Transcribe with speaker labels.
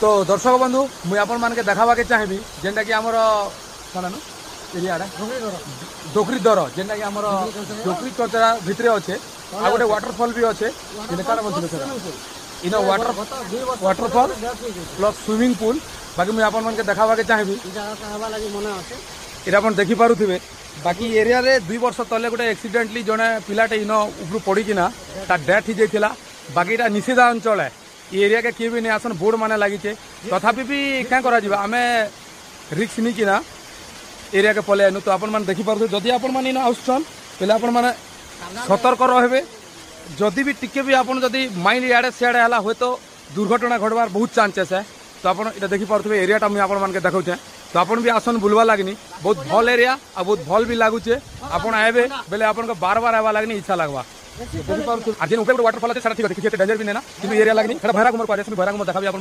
Speaker 1: तो दर्शक बंधु मुझे आपण मानके देखावाके चाहिए जेनटा कि आमर कौन एरिया डोकरी दर जेनटा कि आमर डोकरी कचरा भितर अच्छे आ गोटे वाटरफल भी अच्छे इन वाटरफल प्लस स्विमिंग पूल बाकी मुझे आपण मानके देखावाके चाहिए इटा देखी पारुथिबे बाकी एरिया रे 2 वर्ष तले गोटे एक्सीडेंटली जड़े पिलाटे इन उपरू पड़ीकिना डेथ हो जाता बाकी इटा निषेधा अंचल है ये एरिया के किए भी नहीं आसन बोर्ड माने लगी तथापि भी क्या करा आमे रिक्स नहीं किना एरिया के पले आनु तो आपण मैंने देखिपारे जदि आपण मैंने आसान पहले आपण मैंने सतर्क रहे जदि भी टिके भी आपन जदि माइंड इे सियाड़े है हूँ तो दुर्घटना घटवार बहुत चांसेस है तो आप देखिपारे एरियाटा मुझे आपण मैंने देखा तो आपन भी आसन बुलवा लगनी बहुत भल एरिया आ बहुत भल भी लगुचे आपन आए बेले आपन बार बार आवा लगनी इच्छा लगवा देखिपारे आज ऊपर वाटरफल अच्छे ठीक है डेंजर भी नहीं ना कि एरिया लगनी भैरा कुमार भैरा कुमार देखा आपन